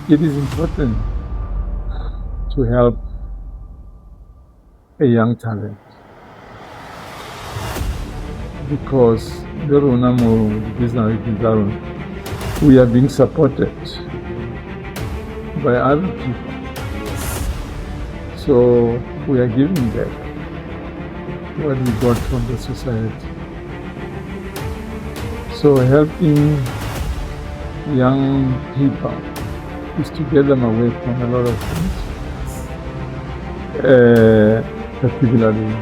it is important to help a young talent because we are being supported by other people. So we are giving back what we got from the society. So helping young people is to get them away from a lot of things, particularly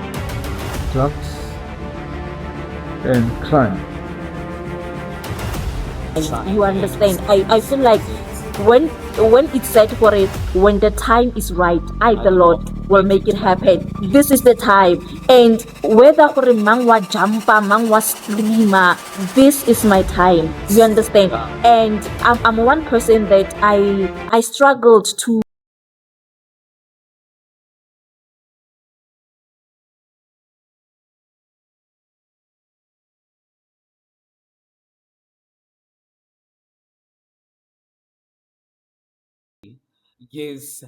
drugs and crime. You understand? I feel like when it's set for it, when the time is right, the Lord will make it happen. This is the time. And whether for mang wa jumpa, mang wa streamer, this is my time. You understand? And I'm one person that I struggled to Yes.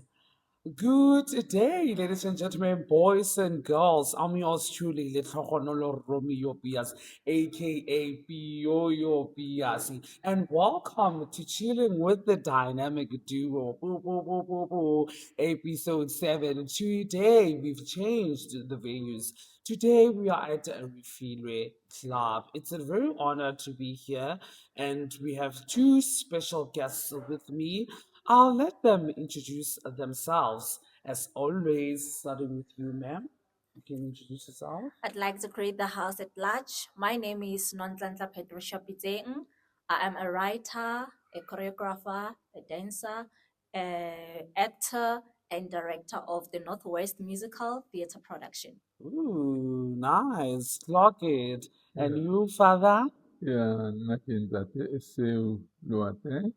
Good day, ladies and gentlemen, boys and girls. I'm yours truly, Letlhogonolo Romeo Bias, aka Pioyo Bias, and welcome to Chilling with the Dynamic Duo. Boo, boo, boo, boo, boo. Episode 7. Today, we've changed the venues. Today, we are at a Refiloe Club. It's a very honor to be here, and we have two special guests with me. I'll let them introduce themselves. As always, starting with you, ma'am. You can introduce yourself. I'd like to greet the house at large. My name is Nontlantla Patricia Piteng. I am a writer, a choreographer, a dancer, a actor, and director of the Northwest Musical Theatre Production. Ooh, nice. Clock it. And Yeah. you, father? Yeah, nothing that SEU Luate,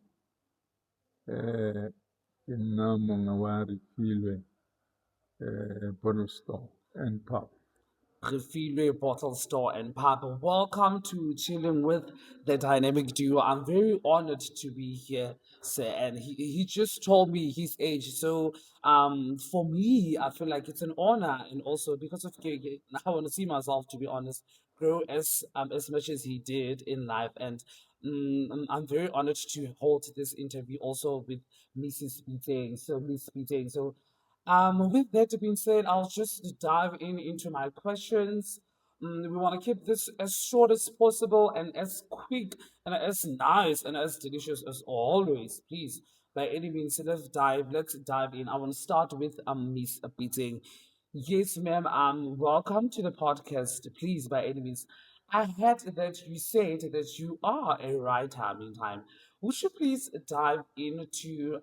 in Mongawari Filwe, Bonusto and Pop. Refiloe Bottle Store and Pub. Welcome to Chilling with the Dynamic Duo. I'm very honored to be here, sir. And he just told me his age. So for me, I feel like it's an honor, and also because of I want to see myself, to be honest, grow as much as he did in life. And I'm very honored to hold this interview also with Mrs. Beating. So Miss Beating. So with that being said, I'll just dive into my questions. We want to keep this as short as possible and as quick and as nice and as delicious as always. Please, by any means, let's dive in. I want to start with Miss Beating. Yes, ma'am. Welcome to the podcast. Please, by any means, I heard that you said that you are a writer. Meantime, would you please dive into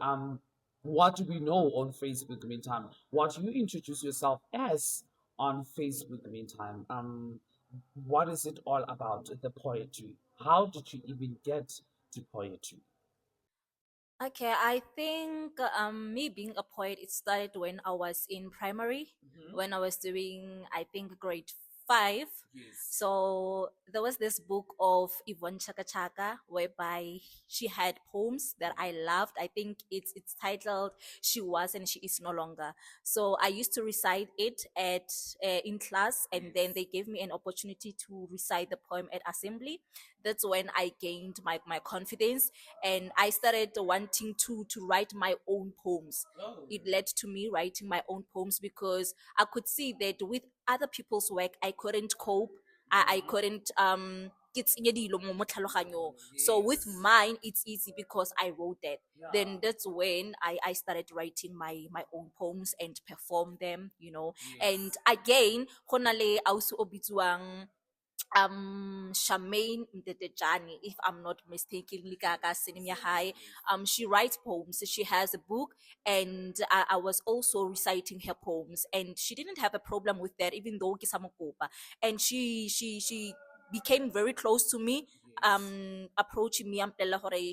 what we know on Facebook, meantime, what you introduce yourself as on Facebook, meantime. What is it all about, the poetry? How did you even get to poetry? Okay, I think me being a poet, it started when I was in primary, when I was doing, I think, grade 5. Yes. So there was this book of Yvonne Chaka Chaka whereby she had poems that I loved. I think it's titled "She Was and She Is No Longer." So I used to recite it at in class, and then they gave me an opportunity to recite the poem at assembly. That's when I gained my confidence, and I started wanting to write my own poems. It led to me writing my own poems because I could see that with other people's work I couldn't cope. I couldn't ke tsenye dilo mo tlhaloganyong. So with mine it's easy because I wrote that. Then that's when I started writing my own poems and perform them. And again go na le ausi o bitswang Charmaine Ndetejani, if I'm not mistaken, Likaka Sinimia High. She writes poems. She has a book, and I was also reciting her poems, and she didn't have a problem with that, even though Kisamokopa. And she became very close to me. Approaching me,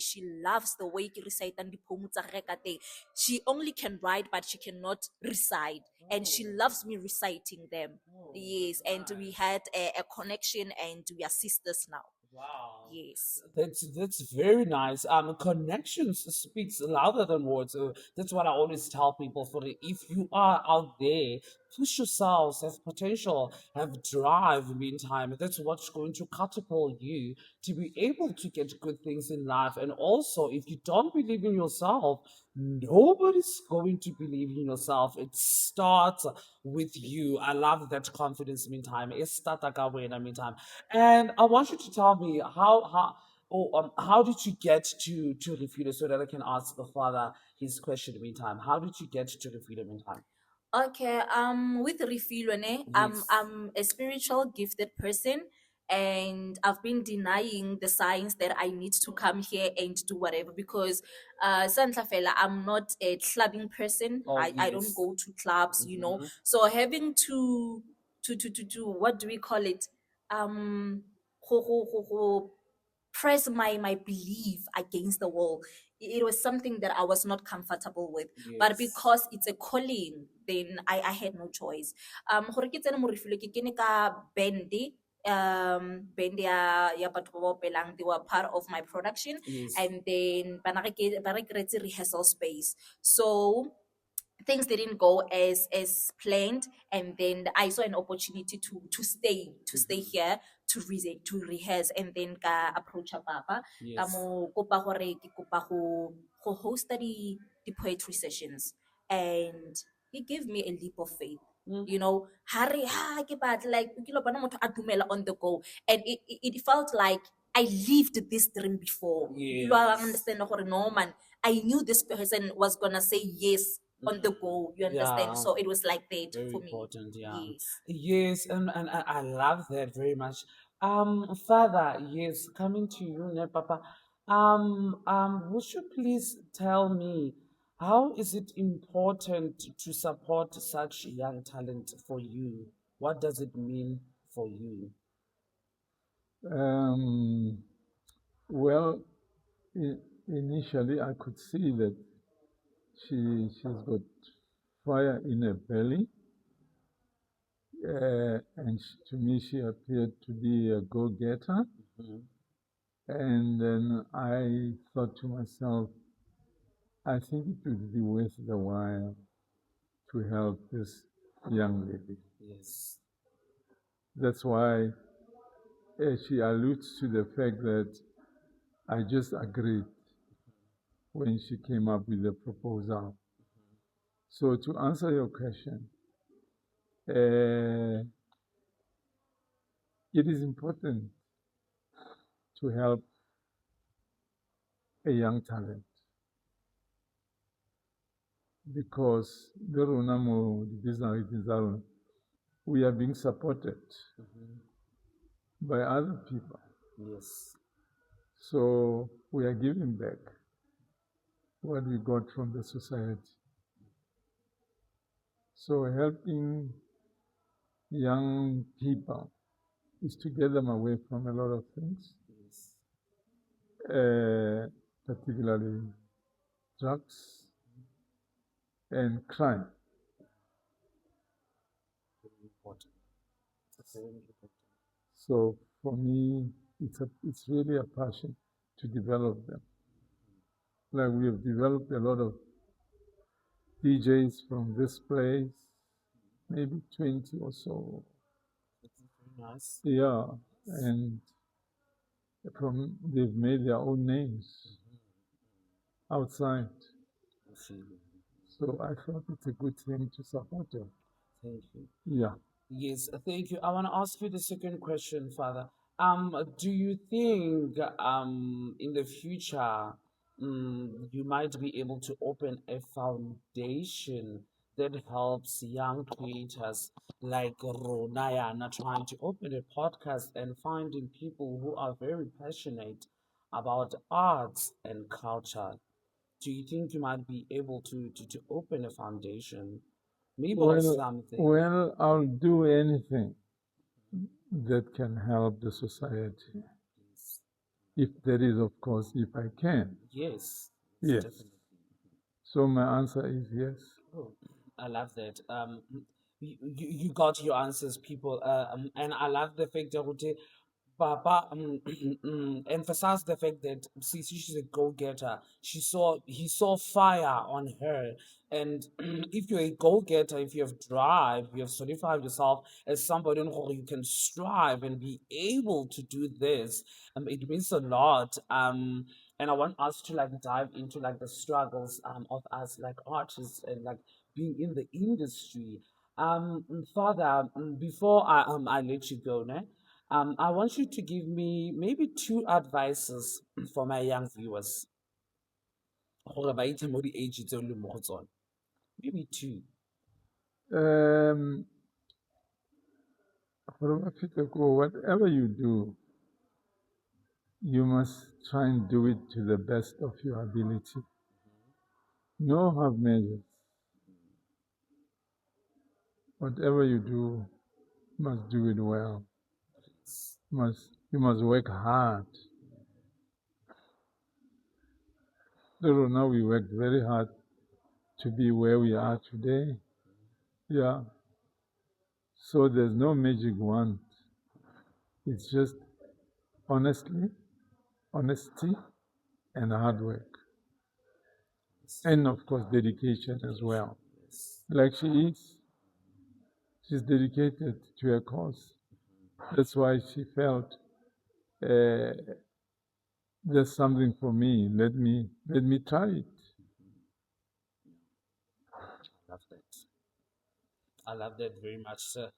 she loves the way ke recite the poems tsa gagwe ka teng. She only can write, but she cannot recite, and she loves me reciting them. Yes, and we had a connection, and we are sisters now. Wow. Yes. That's very nice. Connections speaks louder than words. That's what I always tell people. For if you are out there, push yourselves, have potential, have drive. Meantime, that's what's going to catapult you to be able to get good things in life. And also, if you don't believe in yourself, nobody's going to believe in yourself. It starts with you. I love that confidence. Meantime, it starts meantime. And I want you to tell me how did you get to Refiloe so that I can ask the father his question meantime. How did you get to Refiloe meantime? Okay, with Refiloe, Yes. I'm a spiritual gifted person, and I've been denying the signs that I need to come here and do whatever because Santa Fela, I'm not a clubbing person. Oh I don't yes. go to clubs, Mm-hmm. So having to what do we call it? Um go press my belief against the wall. It was something that I was not comfortable with, but Yes. because it's a calling, then I had no choice. Gore ke tsene mo Refiloe, ke kene ka band ya batho ba ba opelang. They were part of my production, Yes. and then ba re create rehearsal space. So things didn't go as planned, and then I saw an opportunity to stay here to rehearse, and then ka approach papa ka Yes. mo kopa gore ke kopa go host the poetry sessions, and he gave me a leap of faith. Mm. Hari ha ke batla like ke lo bona motho a dumela on the go, and it felt like I lived this dream before. You lo Yes. understand gore no man, I knew this person was gonna say yes on the go. You understand? Yeah. So it was like that Very for me. important, yeah. Yes. Yes, and I love that very much. Father, yes, coming to you, ne, Papa. Would you please tell me how is it important to support such young talent for you? What does it mean for you? Um, well, initially I could see that she's got fire in her belly, and to me she appeared to be a go-getter. Mhm. And then I thought to myself, I think it would be worth the while to help this young lady. Yes. That's why she alludes to the fact that I just agreed when she came up with the proposal. So to answer your question, it is important to help a young talent because the Runamo business we are being supported Mhm. by other people. Yes. So we are giving back what we got from the society. So helping young people is to get them away from a lot of things, Yes. particularly drugs and crime. Very important. Very important. So for me, it's really a passion to develop them. Like we have developed a lot of DJs from this place, maybe 20 or so. That's very nice. Yeah, and they've made their own names outside. I see. So I thought it's a good thing to support them. Thank you. Yeah. Yes, thank you. I want to ask you the second question, Father. Do you think in the future you might be able to open a foundation that helps young creators like Ronayana trying to open a podcast and finding people who are very passionate about arts and culture? Do you think you might be able to open a foundation, maybe of something? Well, I'll do anything that can help the society. Yes. If there is, of course, if I can. Yes, Yes. definitely. So my answer is yes. Oh, I love that. You got your answers, people. And I love the fact that Papa emphasized the fact that since she's a go-getter, he saw fire on her. And if you're a go-getter, if you have drive, you have certified yourself as somebody who you can strive and be able to do this. It means a lot. And I want us to like dive into like the struggles of us like artists and like being in the industry. Father, before I let you go, ne? I want you to give me maybe two advices for my young viewers. Gore ba itse mo di-age tse o leng mo go tsone. Maybe two. Um, whatever you do, you must try and do it to the best of your ability. No half measures. Whatever you do, you must do it well. You must work hard. So now we worked very hard to be where we are today. Yeah. So there's no magic wand. It's just honesty, and hard work. And of course, dedication as well. Like she is, she's dedicated to her cause. That's why she felt there's something for me. Let me try it. Love that. I love that very much, sir.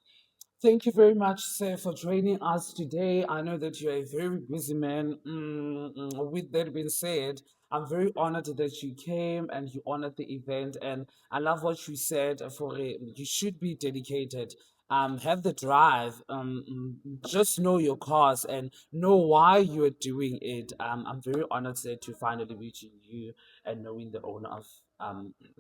Thank you very much, sir, for joining us today. I know that you're a very busy man. With that being said, I'm very honored that you came and you honored the event. And I love what you said for it. You should be dedicated. Have the drive. Just know your cause and know why you are doing it. I'm very honored sir, to finally meeting you and knowing the owner of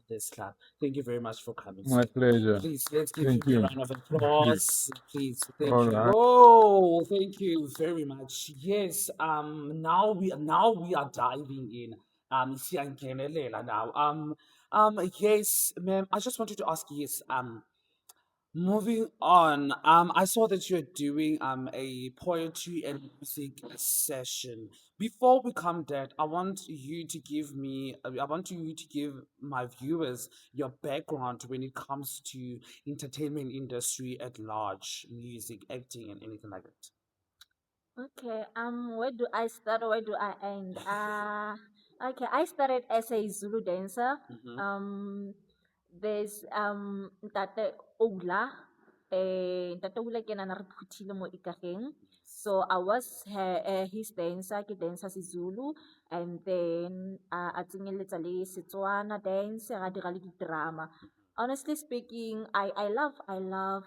this club. Thank you very much for coming, My sir. pleasure. Please, let's give Thank you a you. round of Thank you. applause. Please, thank All you. right. Oh, thank you very much. Yes, now we are diving in. Siyangenelela now. Yes, ma'am. I just wanted to ask, yes, moving on, I saw that you're doing a poetry and music session. Before we come that, I want you to give my viewers your background when it comes to entertainment industry at large, music, acting, and anything like that. Okay, where do I start or where do I end? Okay, I started as a Zulu dancer. Mm-hmm. There's Ntate Oula. Ntate Oula ke nana re phuthile mo Ikageng. So I was his dancer, ke dancer Zulu, and then a tsenyeletsa le Setswana dance, ra dira le di-drama. Honestly speaking, I love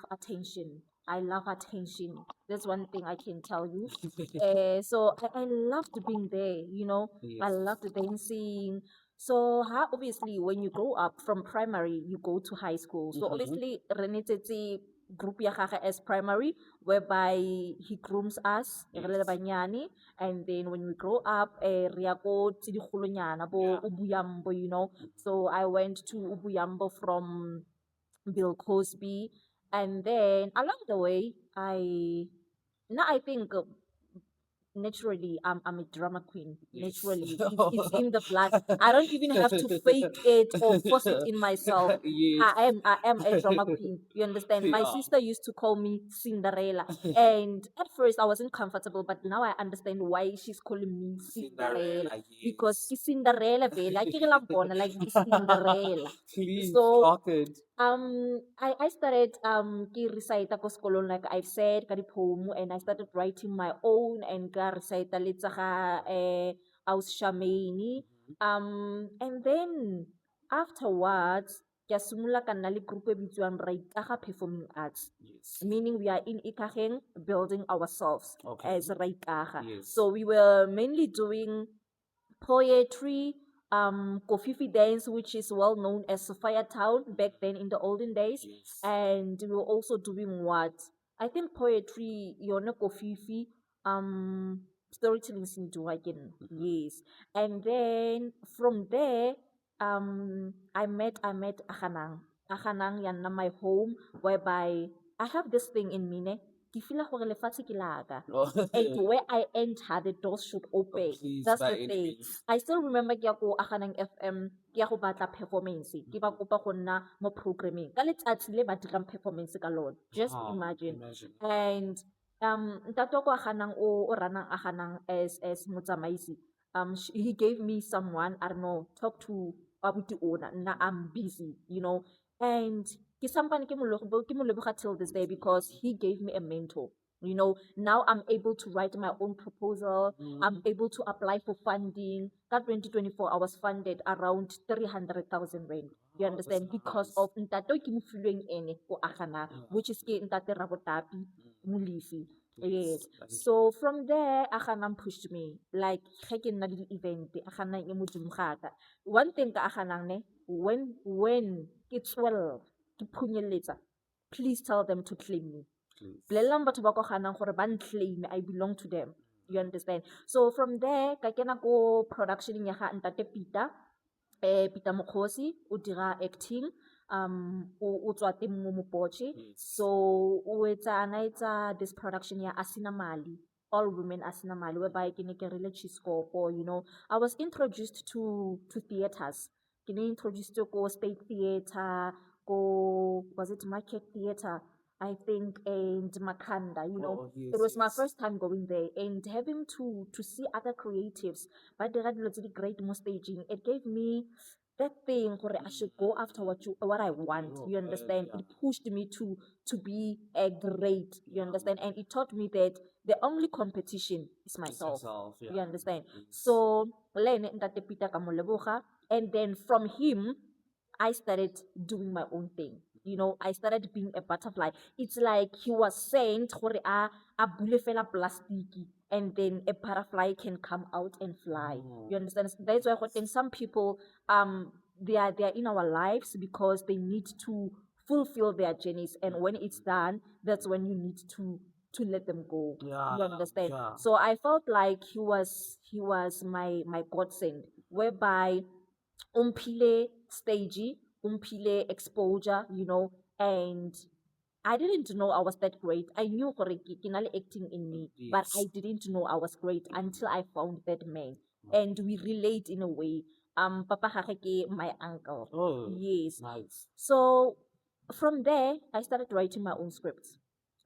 attention. I love attention. That's one thing I can tell you. So I loved being there, you know. I Yes. loved dancing. So how obviously when you grow up from primary, you go to high school. So Mm-hmm. obviously renetetse group ya gagwe as primary, whereby he grooms us, re le banyane, and then when we grow up, re ya ko tse digolonyana bo Yeah. Ubuyambo, you know. So I went to Ubuyambo from Bill Cosby, and then along the way, now I think naturally I'm a drama queen. Yes. Naturally, it's in the blood. I don't even have to fake it or force it in myself. Yes. I am a drama queen. You understand? My Yeah. sister used to call me Cinderella, and at first I wasn't comfortable, but now I understand why she's calling me Cinderella. Cinderella, Because yes. it's Cinderella, vela. Ke lang bona, like it's Cinderella. Please So clock it. I started ke recite ko sekolong, like I've said, ka dipoem, and I started writing my own and ka recite le tsa ga Aus Shamaini. And then afterwards ke a simolola ka nna le group e bitswang Ra Ikaga Performing Arts, Yes. meaning we are in Ikageng building ourselves Okay. as Ra Ikaga. Yes. So we were mainly doing poetry, Kofifi dance, which is well known as Sophia Town back then in the olden days. Yes. And we were also doing what? I think poetry, yona Kofifi, storytelling again. Yes. And then from there, I met Ahanang. Ahanang yan na my home, whereby I have this thing in me, ne? ke feela gore lefatshe ke laka. Oh, And where I enter, the doors should open. please, That's by the any thing. means. I still remember ke ya ko Aganang FM, ke ya go batla performance. Ke ba kopa go nna mo programming. Ka letsatsi le ba dirang performance ka lone. Just Wow, imagine. imagine. And ntate wa ko Aganang o ranang Aganang as motsamaisi. He gave me someone, I don't know, talk to abuti owner. Now I'm busy, you know. And ke sampane ke mo leboga till this day because he gave me a mentor. You know, now I'm able to write my own proposal. I'm able to apply for funding. That 2024, I was funded around 300,000 rand. You Wow, that's understand? Because nice. of ntate o ke mo filweng ene ko Agana, which is ke ntate Rabotapi Molefi. Yes. Thank you. So from there, Aganang pushed me. Like, ge ke nna le di-event, Aganang e modimo ga ka. One thing ka Aganang ne, when ke 12, ke phunyeletsa, please tell them to claim me. Please. Bolelang batho ba ko Ganang gore ba claim, I belong to them. You understand? So from there, ka kena ko production ya ga ntate Peter. Peter Mokhosi, o dira acting, o tswa teng mo Mopotje. Yes. So o etsa this production ya Asina Mali, All Women Asina Mali, whereby ke ne ke rile Chiscopo, you know. I was introduced to theaters. Ke ne introduced to go State Theater, was it Market Theater? I think, and Makanda, you know. Oh, yes, It was my yes. first time going there and having to see other creatives, but they had great mo staging. It gave me that thing where I should go after what I want. Oh, You understand? yeah. It pushed me to be a great. You understand? And it taught me that the only competition is It's myself. yourself, yeah. You understand? Yes. So Lene Ntate Peter ka mo leboga, and then from him I started doing my own thing. You know, I started being a butterfly. It's like he was saying, gore a bule fela plastiki, and then a butterfly can come out and fly. You understand? That's why I think some people, they are in our lives because they need to fulfill their journeys, and when it's done, that's when you need to let them go. Yeah, You understand? yeah. So I felt like he was my godsend, whereby umphile stage, umphile exposure, you know, and I didn't know I was that great. I knew gore ke na le acting in me, but Yes. I didn't know I was great until I found that man. And we relate in a way. Papa gage ke my uncle. Oh, Yes. nice. So from there, I started writing my own scripts.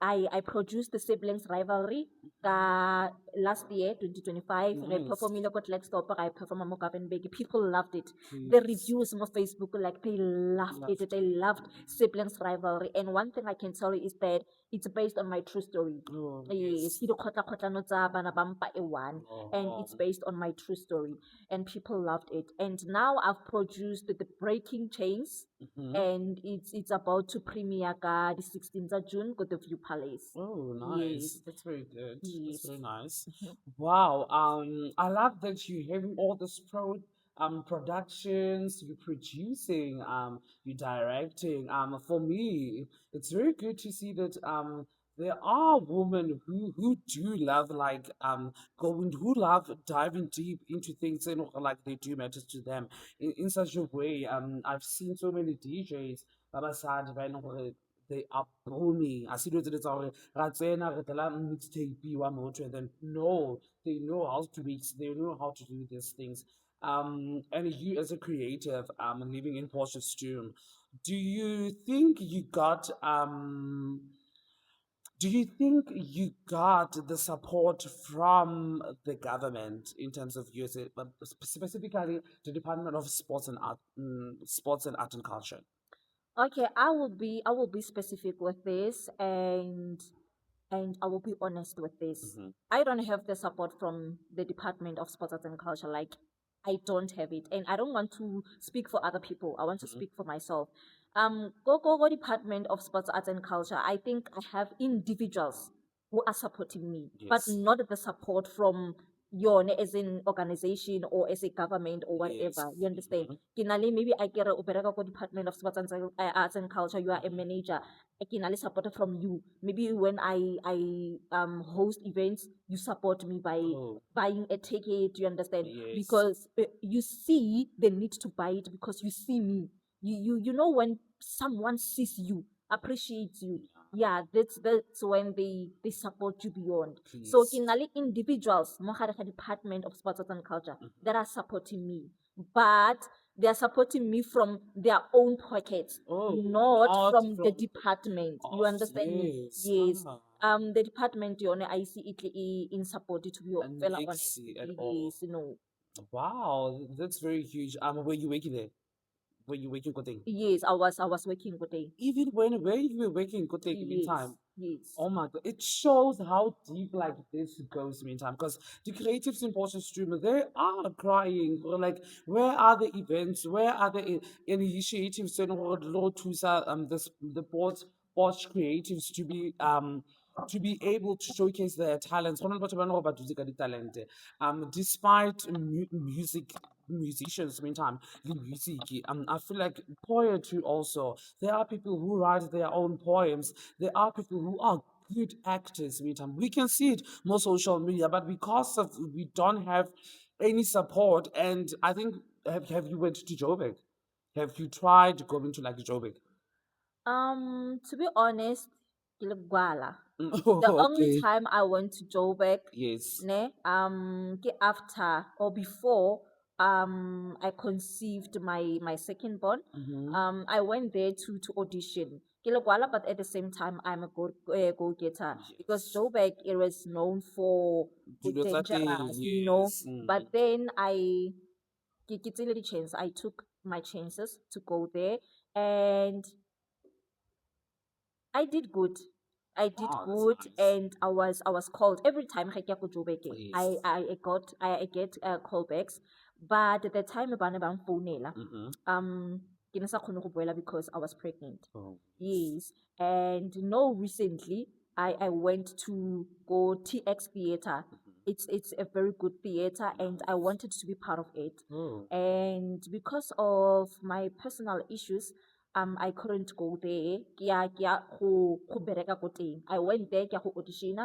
I produced the siblings rivalry last year, 2025. I Nice. performed ko Stopper, I performed mo Big. People loved it. Please. The reviews on Facebook, like they loved it. They loved siblings rivalry. And one thing I can tell you is that it's based on my true story. Oh, Yes, yes. and it's based on my true story, and people loved it. And now I've produced the Breaking Chains, and it's about to premiere the 16th of June go the View Palace. Oh, nice. Yes. That's very good. Yes. That's very nice. Wow. I love that you having all this productions, you producing, you directing. For me, it's very good to see that there are women who do love like who love diving deep into things and like they do matter to them in such a way. I've seen so many DJs Baba Sad they are booming. I see those that are Ratsena, Retala mixtape, one more, and then no, they know how to mix, they know how to do these things. And you as a creative, living in Potchefstroom, do you think you got do you think you got the support from the government in terms of USA, specifically the Department of Sports and Art, Sports and Art and Culture? Okay, I will be specific with this, and I will be honest with this. I don't have the support from the Department of Sports Arts and Culture. Like, I don't have it, and I don't want to speak for other people. I want to speak for myself. Go Department of Sports Arts and Culture. I think I have individuals who are supporting me, but Yes. not the support from your as an organization or as a government or whatever. Yes. You understand? Kinali, maybe I get a Department of Sports and Arts and Culture. You are a manager. I can support from you. Maybe when I host events, you support me by buying a ticket. You understand? Yes. Because you see the need to buy it because you see me. You know when someone sees you, appreciates you, yeah, that's when they support you beyond. So Please. ke na le individuals mo gare ga Department of Sports and Culture Mhm. that are supporting me, but they are supporting me from their own pockets, Oh, not not from the from. department. You Oh, understand me? yes. Yes. The department yone I see it in support, to be And fella honest. Nixie at all. Yes, no. Wow, that's very huge. Were you working there? Were you working good thing? Yes, I was working good day. Even where you were working good thing meantime. Yes, yes. Oh my god, it shows how deep like this goes meantime. Because the creative symposium streamer, they are crying. Or like, where are the events? Where are the initiatives and what to this the board creatives to be able to showcase their talents. Go na le batho ba e leng gore ba dutse ka ditalente. Despite music musicians meantime the music I feel like poetry also there are people who write their own poems, there are people who are good actors meantime we can see it more social media but because of we don't have any support and I think have you went to Joburg, have you tried going to like Joburg? To be honest, ke le Gwala. The Oh, only okay. time I went to Joburg, Yes. ne, ke after or before I conceived my second born. Mm-hmm. I went there to audition. Ke le Gwala, but at the same time I'm a go getter because Yes. Joburg it was known for You know that thing, dangerous, yes. But then ke tsile the chance. I took my chances to go there, and I did good. I did Wow, that's good, nice. and I was called every time I get Joburg. I Yes. I got I get callbacks, but at the time bana bang phonela. Mm-hmm. Ke ne sa kgone go boela because I was pregnant. Oh, yes. Yes, and no, recently I went to go TX Theater. Mm-hmm. It's a very good theater, and I Nice. wanted to be part of it. Oh. And because of my personal issues, I couldn't go there. Go bereka ko teng. I went there ke ya go audition.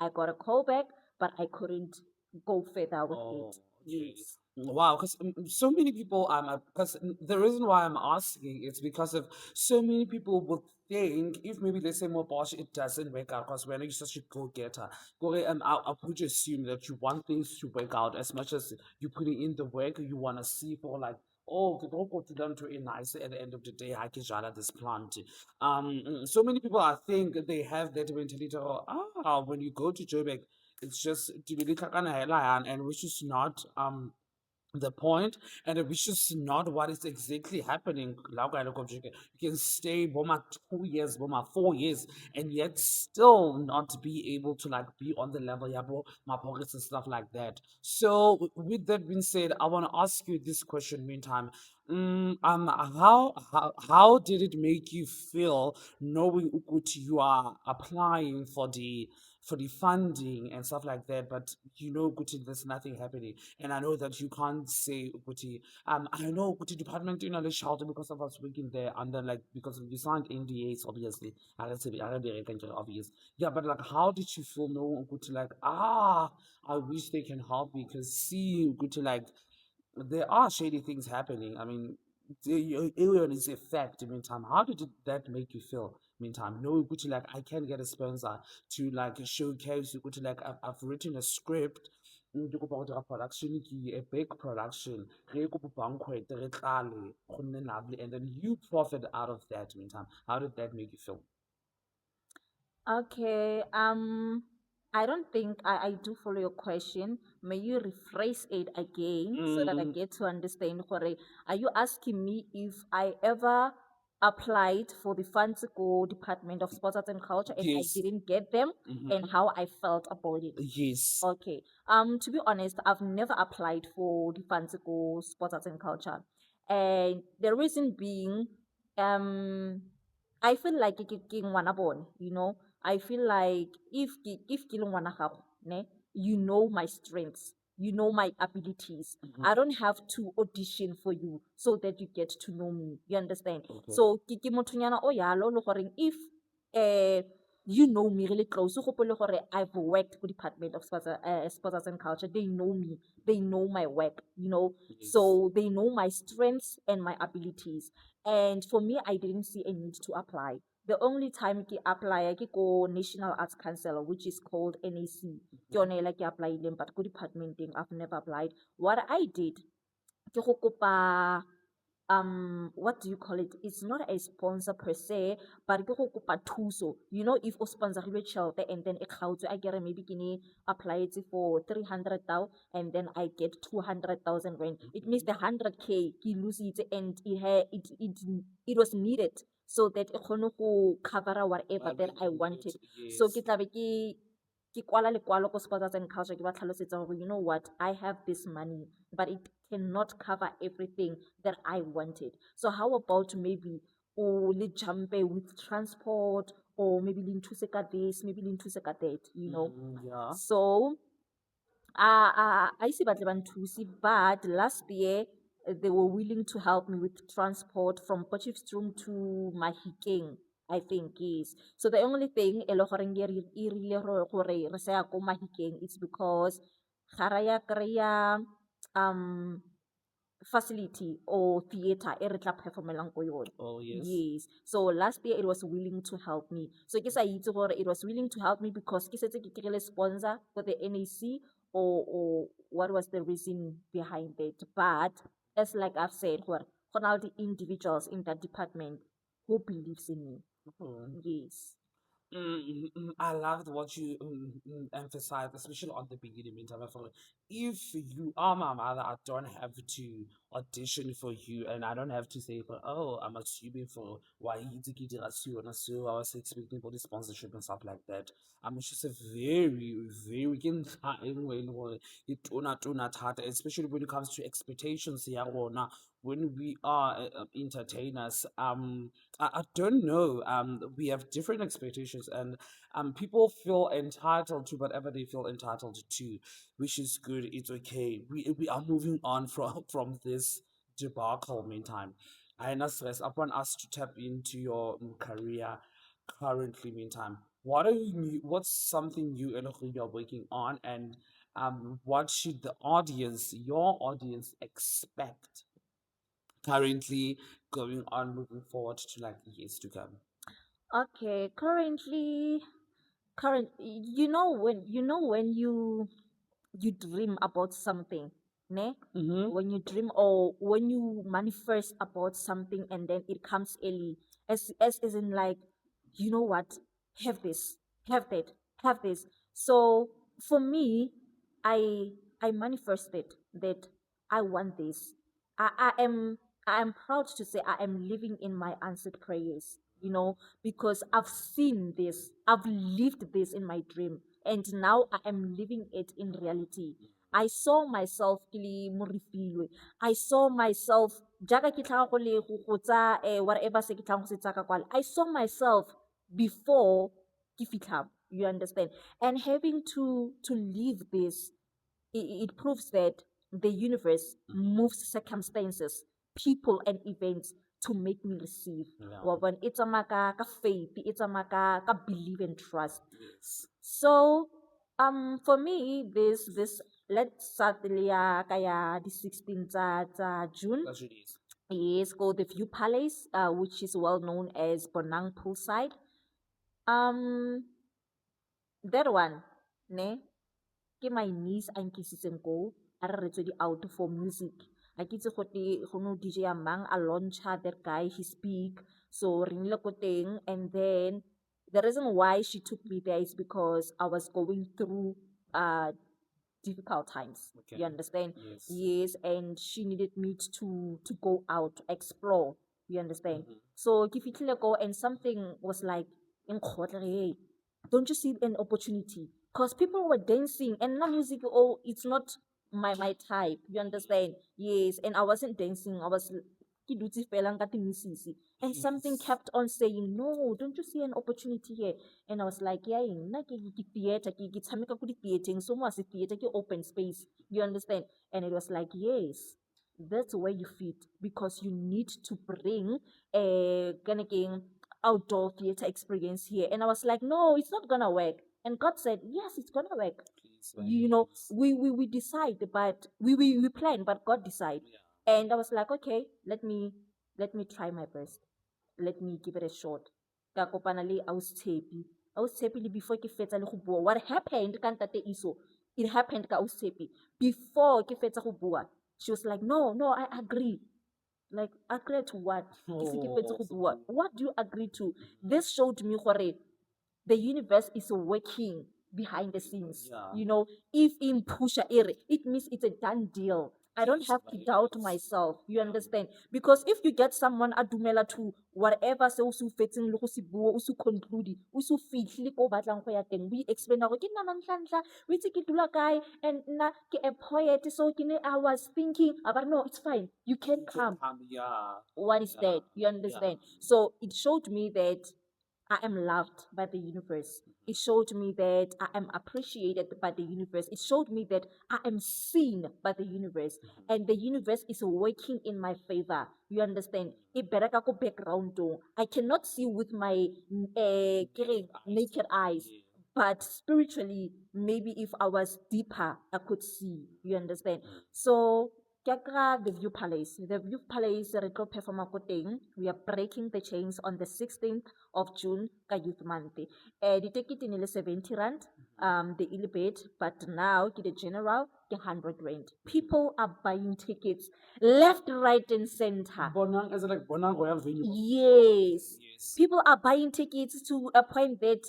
I got a call back, but I couldn't go further with Oh, it. jeez. Yes. Wow, because so many people, because the reason why I'm asking is because of so many people would think if maybe they say more Bosch, it doesn't work out because when you're such a go getter, I would assume that you want things to work out as much as you putting in the work you want to see for like. Oh, the don't go to them to a nice at the end of the day. I can jala this plant. So many people I think they have that mentality. When you go to Joburg, it's just to be and which is not the point and which is not what is exactly happening. Like I look object, you can stay boma 2 years, boma 4 years, and yet still not be able to like be on the level yabo my pockets and stuff like that. So with that being said, I want to ask you this question meantime. How did it make you feel knowing Ukuti you are applying for the funding and stuff like that, but you know Guti there's nothing happening. And I know that you can't say Guti. I know Guti department you know the shelter because of us working there under like because we signed NDAs obviously. I don't say I don't be obvious. Yeah, but like how did you feel knowing Guti like I wish they can help me because see Guti like there are shady things happening. I mean, alien is a fact. Meantime, how did that make you feel? Meantime, no, good to like I can get a sponsor to like showcase. Good to like I've written a script. Ke kopa go dira production a big production re kopa banquet re tlale go nne lovely and then you profit out of that meantime how did that make you feel? Okay. I don't think I do follow your question. May you rephrase it again so that I Mm, get to understand. Are you asking me if I ever applied for the Fantico Department of Sports Arts and Culture and I yes. didn't get them, and Mm-hmm. how I felt about it? Yes. Okay. To be honest, I've never applied for the Fantico Sports Arts and Culture. And the reason being, um, I feel like ke ngwana bone, I feel like if ke le ngwana gago, ne, you know my strengths, you know my abilities. Mm-hmm. I don't have to audition for you so that you get to know me. You understand? Okay. So ke mothonyana o yalo le goreng if uh you know me really close. So hopefully I've worked with Department of Sports Arts and Culture. They know me. They know my work. Yes. So they know my strengths and my abilities. And for me, I didn't see a need to apply. the only time ke apply ke ko National Arts Council, which is called NAC. Ke yone hela ke apply-ileng, but ko departmenting I've never applied. What I did ke go kopa what do you call it? It's not a sponsor per se, but ke go kopa thuso. You know, if o sponsorilwe tšhelete and then e kgaotswe, I get maybe ke ne apply it for 300,000 and then I get 200,000 rand. It means the 100K ke lose it, and it was needed so that e kgone go cover whatever that I wanted. So ke tla be ke kwala lekwalo ko Sports and Culture ke ba tlhalosetsa gore, you know what, I have this money but it cannot cover everything that I wanted. So how about maybe o le jumpe with transport, or maybe le nthuse ka this, maybe le nthuse ka that, you know. Yeah. So I see batle ba nthusi, but last year they were willing to help me with transport from Potchefstroom to Mahikeng, I think is. So the only thing e le goreng e rile gore re sa ya ko Mahikeng, it's because ga ra ya kry-a facility or theater e re tla performelang ko yone. Oh, yes. Yes. So last year it was willing to help me. So ke sa itse gore it was willing to help me because ke setse ke kry-ile sponsor for the NAC, or what was the reason behind it. But as like I've said, gore go na le the individuals in that department who believes in me. Oh. Yes. I loved what you emphasized, especially on the beginning. Meantime, I feel if you are my mother, I don't have to audition for you, and I don't have to say, "For oh, I'm assuming for why you did so I was expecting for the sponsorship and stuff like that." I'm just a very especially when it comes to expectations. Yeah, when we are entertainers, I don't know. We have different expectations, and people feel entitled to whatever they feel entitled to, which is good. It's okay. We are moving on from this debacle. Meantime, I know stress. I want us to tap into your career currently. Meantime, what's something you and who you're working on, and what should your audience, expect currently going on moving forward to like years to come? Okay, you know when you dream about something, ne? Mm-hmm. When you dream or when you manifest about something and then it comes early, as in like, you know what, have this, have that, have this. So for me, I manifested that I want this. I am proud to say I am living in my answered prayers, you know, because I've seen this, I've lived this in my dream, and now I am living it in reality. I saw myself ke le mo Refiloe. I saw myself jaaka ke tlhaga go le go tsa whatever se ke tlang go se tsaya ka kwale. I saw myself before ke fitlha, you understand? And having to live this, it proves that the universe moves circumstances, people, and events to make me receive. Yeah. Wa bona, e tsamaya ka faith, e tsamaya ka believe and trust. Yes. So for me, this let's start le ya ka ya di 16 tsa June. That's what it is. Yes, called the View Palace, which is well known as Bonang Poolside. That one, ne? Ke my niece a nkisitseng ko a re tswe di-out for music. A ke itse gote go no DJ a mang a launcha that guy, he speak. So re nnile ko teng, and then the reason why she took me there is because I was going through difficult times. Okay. You understand? Yes. Yes, and she needed me to go out, explore. You understand? Mhm. So ke fitlhile ko and something was like, hey, don't you see an opportunity? Because people were dancing and now music, oh, it's not my type. You understand? Yes, and I wasn't dancing. I was ke dutse fela nka te misisi. And something kept on saying, no, don't you see an opportunity here? And I was like, yeah, nna ke theater, ke tshameka ko di-theatreng, so mo a se theater, ke open space. You understand? And it was like, yes, that's where you fit, because you need to bring a kind of outdoor theater experience here. And I was like, no, it's not gonna work. And God said, yes, it's gonna work. Please, You know, please. we decide, but we plan, but God decide. Yeah. And I was like, okay, let me try my best. Let me give it a shot. ka kopana le Ausi le before ke fetsa le go bua what happened ka ntate Iso, it happened ka Ausi before ke fetsa go bua. She was like, no, I agree. Like, agree to what? Ke se ke fetse go bua. What do you agree to? This showed me gore the universe is working behind the scenes. Yeah. You know, if in pusha ere, it means it's a done deal. I don't have to doubt myself. You understand? Because if you get someone a dumela to whatever se o se fetseng le go se bua, o se conclude, o se fitlhe ko batlang go ya teng, we explain gore ke nna ntla o itse ke dula kae and nna ke a poet so ke ne I was thinking about no, it's fine. You can come. Yeah. What is that? You understand? So it showed me that I am loved by the universe. It showed me that I am appreciated by the universe. It showed me that I am seen by the universe. And the universe is working in my favor. You understand? It better go background though. I cannot see with my naked eyes. But spiritually, maybe if I was deeper, I could see. You understand? So the View Palace. The View Palace re tlo performa ko teng. We are breaking the chains on the 16th of June ka Youth Month. The ticket in 70 rand, the Ilibet, but now the general the 100 rand. People are buying tickets left, right, and center. Bonang, is it like Bonang Royal Venue? Yes. Yes. People are buying tickets to a point that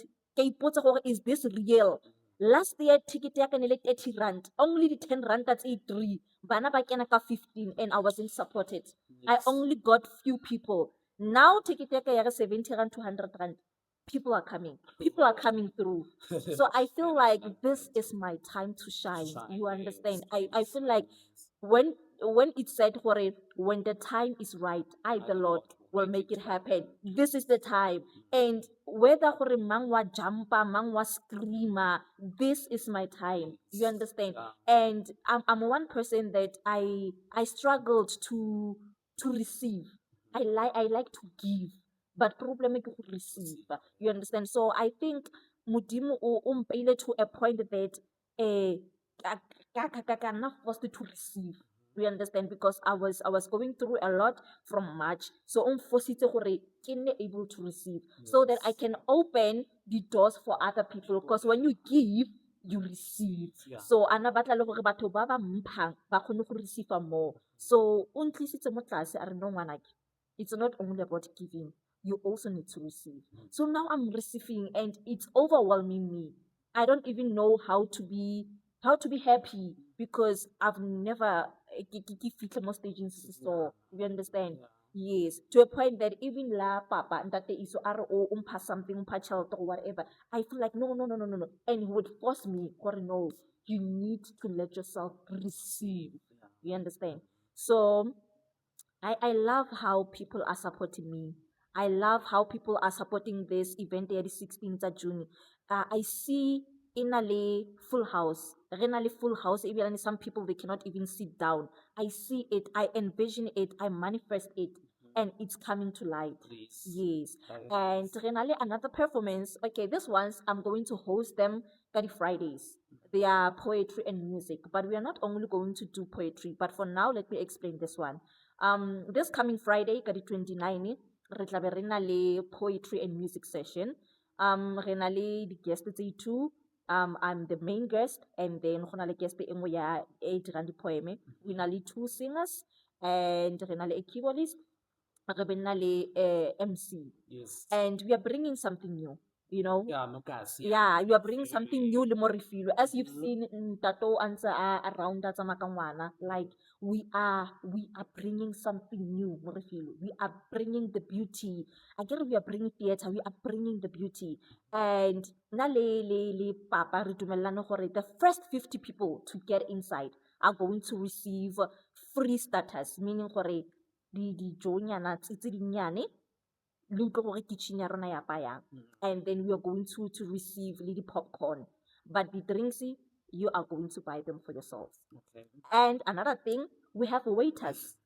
is this real? Last year ticket ya ka ne le 30 rand. Only the 10 rand that's 3. Bana ba kena ka 15 and I wasn't supported. I only got few people. Now ticket ya ka ya 70 rand to 100 rand. People are coming. People are coming through. So I feel like this is my time to shine. You understand? I feel like when it said when the time is right, I the Lord will make it happen. This is the time. And whether mang wa jumper, mang wa screamer, this is my time. You understand? And I'm one person that I struggled to receive. I like to give, but problem is to receive. You understand? So I think Mudimu to a point that ka nna forced to receive. We understand because I was going through a lot from March. So unfortunately gore ke nne able to receive so that I can open the doors for other people. Because when you give, you receive. So ana batla le gore batho ba ba mphang ba kgone go receive more. So untlisitse mo tlase a re no ngwanake. It's not only about giving. You also need to receive. So now I'm receiving and it's overwhelming me. I don't even know how to be happy because I've never fit more stages so you understand. Yes, to a point that even la papa and that is so umpa something umpa child or whatever, I feel like no, and he would force me or no, you need to let yourself receive. You understand? So I love how people are supporting me. I love how people are supporting this event there the 16th of June. I see in a full house. Renally full house, even some people they cannot even sit down. I see it, I envision it, I manifest it, and it's coming to light. Yes. And renally another performance. Okay, this ones I'm going to host them on Fridays. They are poetry and music, but we are not only going to do poetry. But for now, let me explain this one. This coming Friday, ka di 29, re tla be re na le poetry and music session. Re na le di guest tse 2. I'm the main guest, and then go na le guest e nngwe ya e dirang di poeme. We na le 2 singers, and re na le a keyboardist, re be na le MC. Yes. And we are bringing something new. You know, Yeah, you are bringing something new le mo Refiloe. As you've seen Tato answer around that Makangwana, like we are bringing something new mo Refiloe. We are bringing the beauty. Again, we are bringing theater. We are bringing the beauty. And na le papa re dumelane gore the first 50 people to get inside are going to receive free starters, meaning gore di jonyana tse dinnyane and then we are going to receive little popcorn. But the drinks, you are going to buy them for yourselves. Okay. And another thing, we have waiters.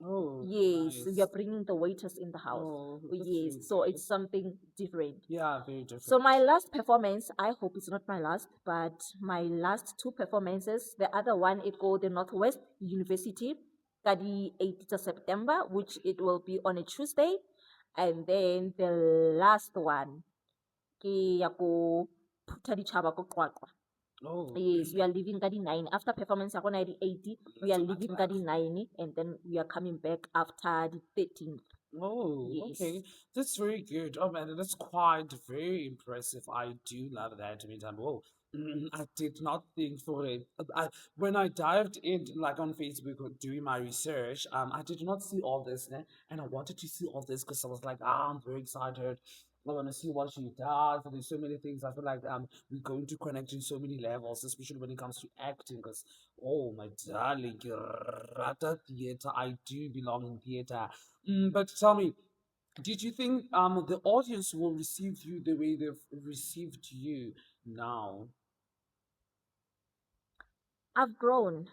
Oh, yes, nice. we are bringing the waiters in the house. Oh, yes, so it's something different. Yeah, very different. So my last performance, I hope it's not my last, but my last 2 performances, the other one, it go the Northwest University, the 8th of September, which it will be on a Tuesday. And then the last one, ke ya ko Phutha Ditjhaba ko Qwaqwa. Oh, Yes, we are leaving ka di-9. After performance ya rona ya di-8, we are That's a leaving nightlife. ka di-9, and then we are coming back after the 13th. Oh, okay. Yes. That's very good. Oh man, that's quite very impressive. I do love that. Meantime, oh, I did not think for it. When I dived in, like on Facebook, doing my research, I did not see all this, and I wanted to see all this because I was like, I'm very excited. I want to see what she does. And there's so many things. I feel like we're going to connect in so many levels, especially when it comes to acting. Because oh my darling, rata theater. I do belong in theater. But tell me, did you think the audience will receive you the way they've received you now? I've grown.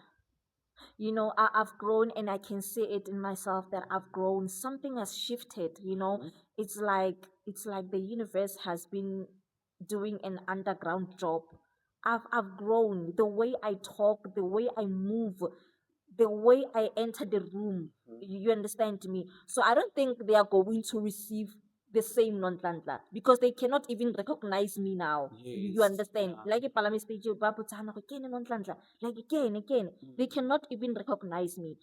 I've grown, and I can see it in myself that I've grown. Something has shifted. It's like the universe has been doing an underground job. I've grown. The way I talk, the way I move, the way I enter the room. You understand me? So I don't think they are going to receive the same non-Tlantla because they cannot even recognize me now. You Yes, understand? yeah. Like palami stage ba putsana ko kene non-Tlantla. Like again. They cannot even recognize me.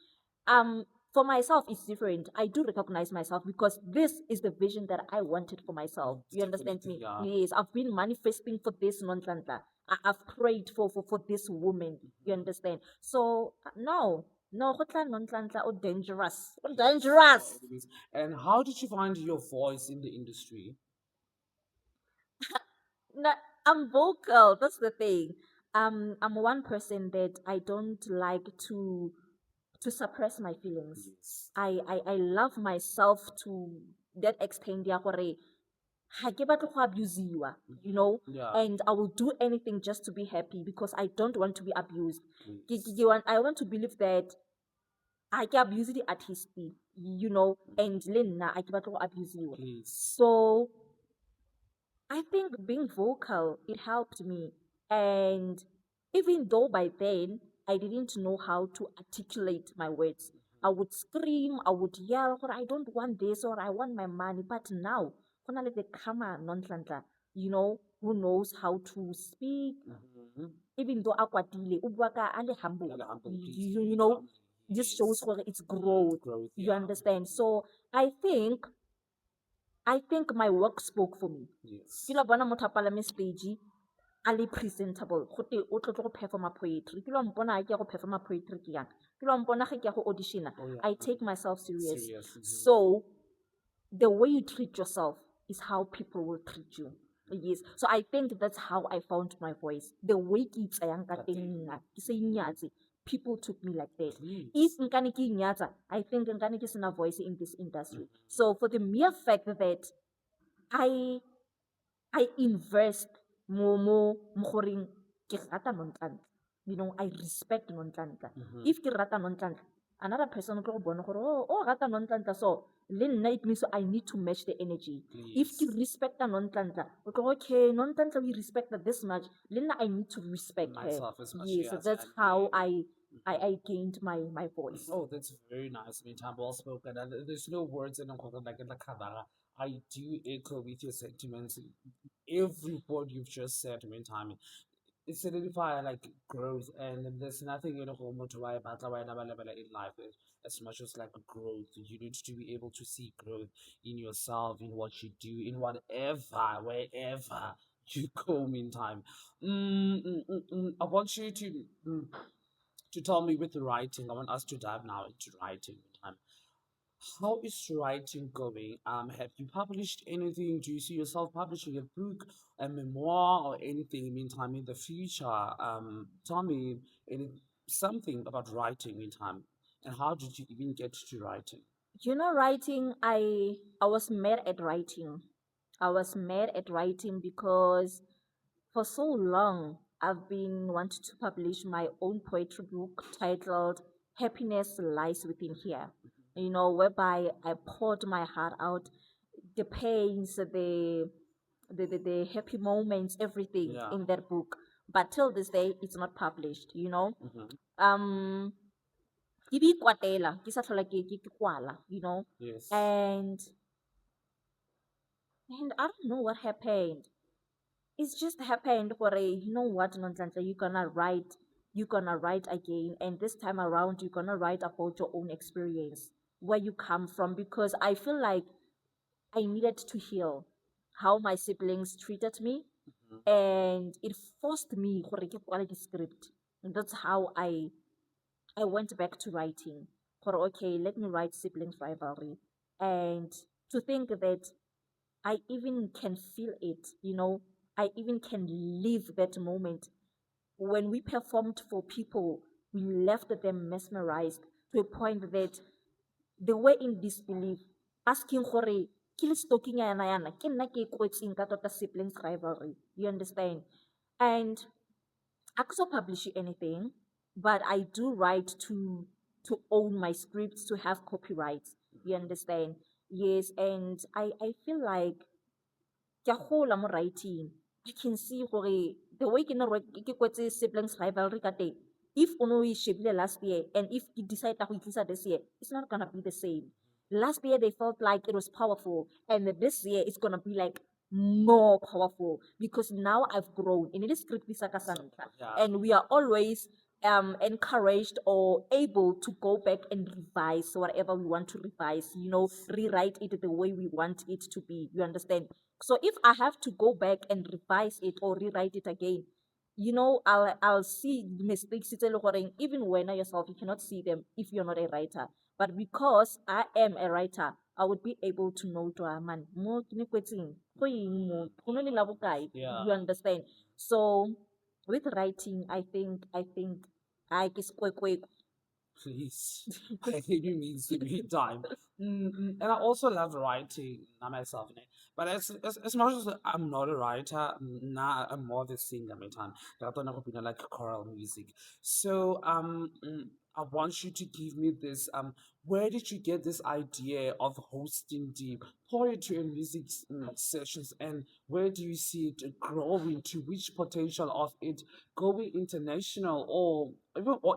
For myself, it's different. I do recognize myself because this is the vision that I wanted for myself. You understand Definitely, me? yeah. Yes, I've been manifesting for this non-Tlantla. I've prayed for this woman. You understand? So no, go tla non-Tlantla o dangerous. O dangerous. Anyways, and how did you find your voice in the industry? Na- I'm vocal. That's the thing. I'm one person that I don't like to suppress my feelings. Yes. I love myself to that extent ya gore ga ke batle go abuse-iwa, Yeah. and I will do anything just to be happy because I don't want to be abused. Yes. I want to believe that I can abuse the artist, and le nna a ke batle go abuse-iwa. Yes. So I think being vocal, it helped me. And even though by then I didn't know how to articulate my words, I would scream, I would yell, or I don't want this, or I want my money. But now, when I let the camera non who knows how to speak, Mm-hmm. even though akwatile, o bua ka a le humble. Humble, please. You know, Humbly. this shows Yes. where it's growth. Growth, You yeah. understand? So I think my work spoke for me. Yes. Ke la bona motho a palame stage a le presentable gote o tlo go performa poetry. Ke lo mpona ke ya go performa poetry ke yang. Ke lo mpona ge ke ya go auditiona. Oh, yeah. I take myself serious. Serious. So the way you treat yourself is how people will treat you. Yes. So I think that's how I found my voice. The way ke itsayang ka teng nna, ke se inyatse, people took me like that. If Please. nkane ke inyatsa, I think nkane ke sena voice in this industry. So for the mere fact that I I invest mo goreng ke rata non-Tlantla. I respect non-Tlantla. If ke rata non-Tlantla, another person o tlo go bona gore o rata non-Tlantla, so le nna it means I need to match the energy. If ke Please. respect non-Tlantla, o tlo go, okay, non-Tlantla we respect her this much, le nna I need to respect her. Myself as much Yes, as that's I how can. I gained my voice. Oh, that's very nice. I mean, time well spoken. And there's no words in the Kabbalah. I do echo with your sentiments. Every word you've just said, I mean, time it solidify like growth, and there's nothing more to worry about in life as much as like growth. You need to be able to see growth in yourself, in what you do, in whatever, wherever you go. Meantime, I want you to tell me with writing. I want us to dive now into writing. How is writing going? Have you published anything? Do you see yourself publishing a book, a memoir, or anything? Meantime, in the future, tell me any something about writing. Meantime, and how did you even get to writing? Writing, I was mad at writing. I was mad at writing because for so long I've been wanting to publish my own poetry book titled Happiness Lies Within Here. Whereby I poured my heart out, the pains, the happy moments, everything Yeah. in that book. But till this day it's not published. Mm-hmm. Um ke di kwatela, ke sa tlhola ke kwala, Yes. and And I don't know what happened. It's just happened for a, you know what, Nontlantla, you're gonna write again, and this time around you're gonna write about your own experience, where you come from, because I feel like I needed to heal how my siblings treated me, and it forced me gore ke kwale the script. And that's how I went back to writing. For okay, let me write siblings rivalry, and to think that I even can feel it, you know, I even can live that moment. When we performed for people, we left them mesmerized to a point that they were in disbelief, asking gore ke le stalking yana ke nna ke kwetseng ka tota siblings rivalry. You understand? And I could publish anything, but I do write to own my scripts, to have copyrights. You understand? Yes, and I feel like ke a gola mo writing. I can see gore the way ke kwetse siblings rivalry ka teng, if o ne o e shebile last year and if ke decide go itlisa this year, it's not gonna be the same. Last year they felt like it was powerful, and this year it's gonna be like more powerful because now I've grown. In this script sa ka sa ntlha, Yeah. and we are always encouraged or able to go back and revise whatever we want to revise, you know, rewrite it the way we want it to be. You understand? So if I have to go back and revise it or rewrite it again, you know, I'll see mistakes. Even when yourself, you cannot see them if you're not a writer. But because I am a writer, I would be able to know to a man mo kini kwetseng, go eng mo, go no lela bokae. Yeah. You understand? So with writing, I think I ke sekwekweko. Please, I think it needs to be time. And I also love writing, not myself, né? But as much as I'm not a writer, nah, I'm more of a singer, my time. I don't know, like choral music. So, I want you to give me this. Where did you get this idea of hosting the poetry and music sessions, and where do you see it growing? To which potential of it going international or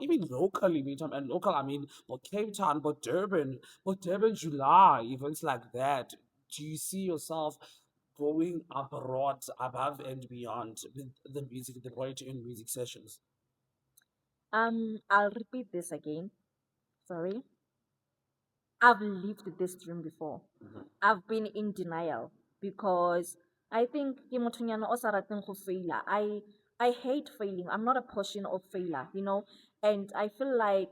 even locally, and local I mean but Cape Town, but Durban, July, events like that. Do you see yourself going abroad, above and beyond with the music, the poetry and music sessions? I'll repeat this again. Sorry. I've lived this dream before. I've been in denial because I think ke mothonyana o sa rateng go faila. I hate failing. I'm not a portion of failure, you know. And I feel like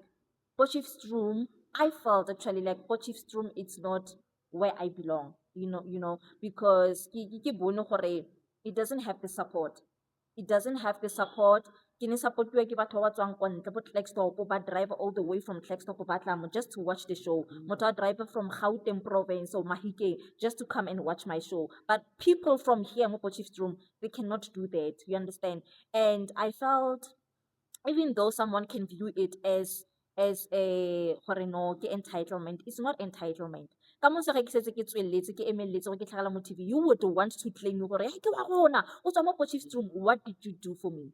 Potchefstroom, I felt actually like Potchefstroom, it's not where I belong, because ke bone gore it doesn't have the support. It doesn't have the support. Ke ne support-iwa ke batho ba ba tswang ko ntle bo Klerksdorp, ba drive all the way from Klerksdorp ba tla mo just to watch the show. Motho a drive from Gauteng province or Mahikeng just to come and watch my show. But people from here mo Potchefstroom, they cannot do that. You understand? And I felt, even though someone can view it as a gore no ke entitlement, it's not entitlement. Ka mo se ge ke setse ke tsweletse ke emeletse go ke tlhagela mo TV, you would want to claim gore hey, ke wa rona o tswa mo Potchefstroom, what did you do for me?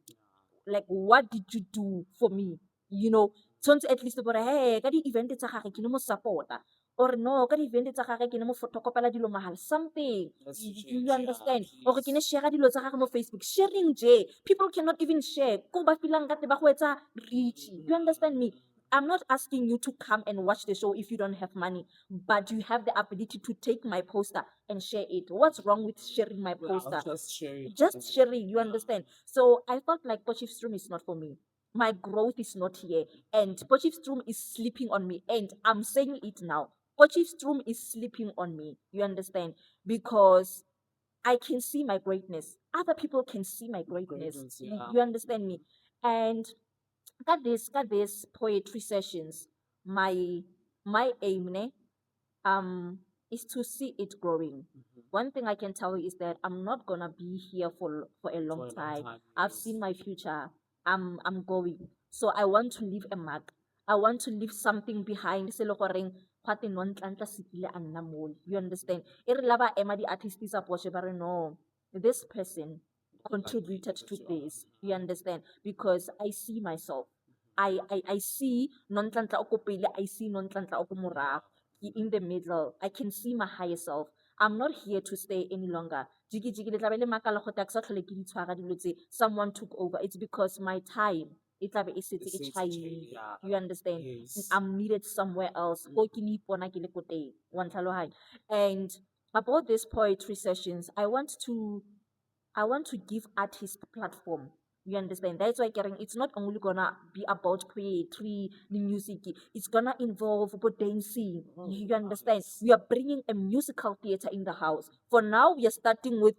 Like, what did you do for me? You know, tshwantse at least bore hey, ka di-event tsa gage ke ne mo support-a, or no, ka di-event tsa gage ke ne mo photocopela dilo mahala, something. That's You change, understand? yeah, Or ke ne please. share dilo tsa gage mo Facebook, sharing je. People cannot even share. Ko ba feelang ka te ba go etsa reach. You understand me? I'm not asking you to come and watch the show if you don't have money, but you have the ability to take my poster and share it. What's wrong with sharing my Well, I'll poster? just share it. Just sharing, you understand? So I felt like Potchefstroom is not for me. My growth is not here, and Potchefstroom is sleeping on me. And I'm saying it now. Potchefstroom is sleeping on me. You understand? Because I can see my greatness. Other people can see my greatness. Greatness, yeah. You understand me? And got this poetry sessions. My aim, ne, um is to see it growing. One thing I can tell you is that I'm not gonna be here for a long For a long time. time, I've yes. seen my future. I'm going. So I want to leave a mark. I want to leave something behind. Se le goreng gwa te Nontlantla Sekile a nna mo. You understand? E re laba ema di-artist tsa Porsche ba re no, this person contributed to this. You understand? Because I see myself. I see Nontlantla o ko pele, I see Nontlantla o ko morago, in the middle. I can see my higher self. I'm not here to stay any longer. Jiggy jiggy le tla be le makala go tax sa tlhole ke di tshwara dilo tse, someone took over. It's because my time e tla be e setse e tjhaile. Yeah. You understand? Yes. I'm needed somewhere else. Ko ke ne ipona ke le ko teng, wa ntlhalohanya. And about these poetry sessions, I want to give artists platform. You understand? That's why Karen, it's not only gonna be about poetry, the music. It's gonna involve dancing. You understand? We are bringing a musical theater in the house. For now, we are starting with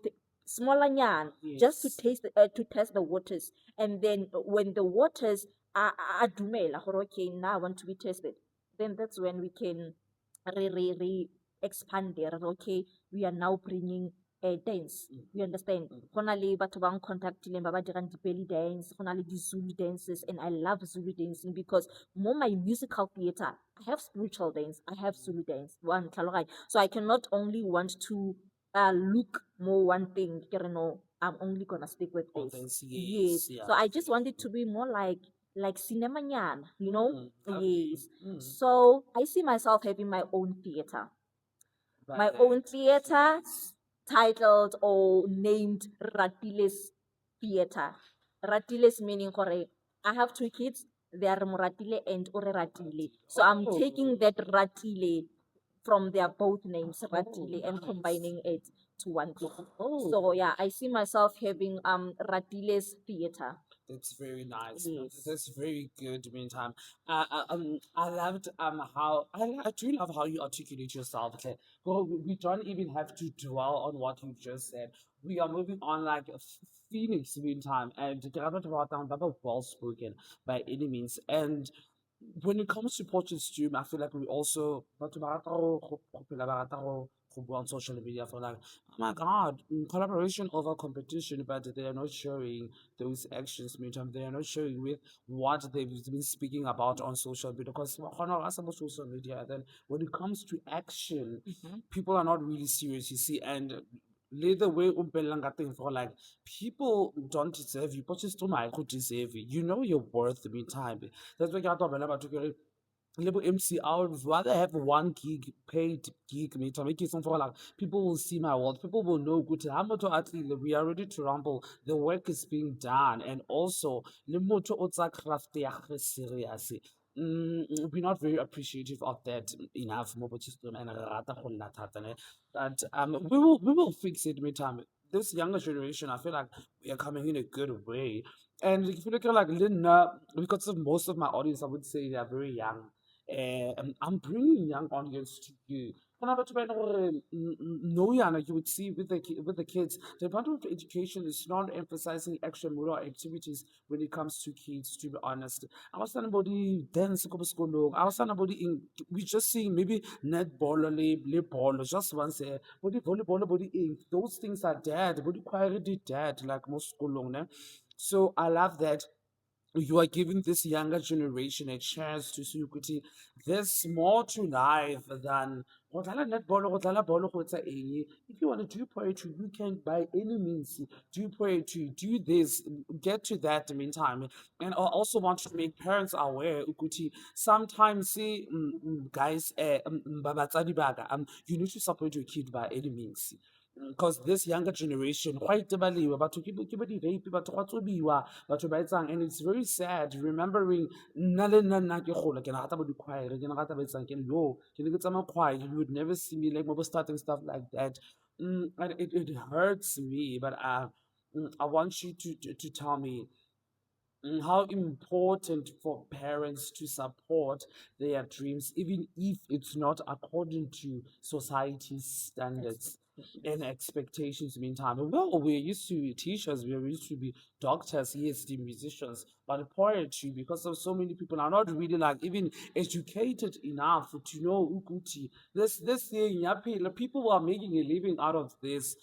smaller nyan, just to test the waters. And then when the waters are dumela, okay, now I want to be tested. Then that's when we can re expand there. Okay, we are now bringing a dance. You understand? Go na le batho ba contactileng ba ba dirang di-belly dance, go na le di-Zulu dances, and I love Zulu dancing because more my musical theater, I have spiritual dance, I have Zulu dance. One tlhaloganya. So I cannot only want to look more one thing, no, I'm only gonna stick with Oh, this. dance, Yes. yeah. So I just want it to be more like cinema nyan, you know? Okay. Yes. So I see myself having my own theater. My own theater titled or named Ratile's Theater. Ratile's meaning gore I have two kids, they are Muratile and Ore Ratile. So I'm taking that Ratile from their both names, Ratile, and combining it to one thing. So yeah, I see myself having Ratile's Theater. That's very nice. Yes. That's very good. Meantime, I loved how I do love how you articulate yourself. Okay, well, we don't even have to dwell on what you just said. We are moving on like a phoenix. Meantime, and the other well spoken by any means. And when it comes to portrait stream, I feel like we also batho ba rata go phela ba rata go bua on social media for like, oh my god, collaboration over competition, but they are not showing those actions. Meantime, they are not showing with what they've been speaking about on social media. Because about social media, and then when it comes to action, people are not really serious. You see, and the way for like people don't deserve you, but just don't like who deserve you. You know your worth. Meantime, that's why I thought about to little MC, I would rather have 1 gig paid gig me to make it something for like people will see my world, people will know good. I'm not actually we are ready to rumble. The work is being done, and also the motor otsa craft serious. We're not very appreciative of that enough. More but just and rata go nna thata, ne. But we will fix it with time. This younger generation, I feel like we are coming in a good way. And if you look at like Linda, because of most of my audience, I would say they are very young. I'm bringing young audience to you. Go na batho ba e leng gore, no yana, you would see with with the kids, the Department of Education is not emphasizing extramural activities when it comes to kids. To be honest, I was saying about the dance, I was saying about we just seeing maybe netball or le ball just once a body volleyball, body ink. Those things are dead. Body quietly dead, like most school, ne? So I love that you are giving this younger generation a chance to see ukuthi there's more to life than go dlala netball, go dlala bolo, go etsa eng. If you want to do poetry, you can by any means do poetry, do this, get to that meantime. And I also want to make parents aware ukuthi sometimes see guys babatsadi ba ka, you need to support your kid by any means because this younger generation quite tebaliwa batho ke bo di-rape batho go a tsobiwa batho ba etsang, and it's very sad remembering nna le nna ke gola ke na rata bo di-choir ke na rata ba etsang ke yo ke ne ke tsamaya choir, you would never see me like mo starting stuff like that. And it hurts me, but I want you to tell me how important for parents to support their dreams, even if it's not according to society's standards and expectations. Meantime, well, we're used to teachers, we're used to be doctors, yes, the musicians, but poetry, because of so many people are not really like even educated enough to know Ukuti. This thing, yeah, people are making a living out of this.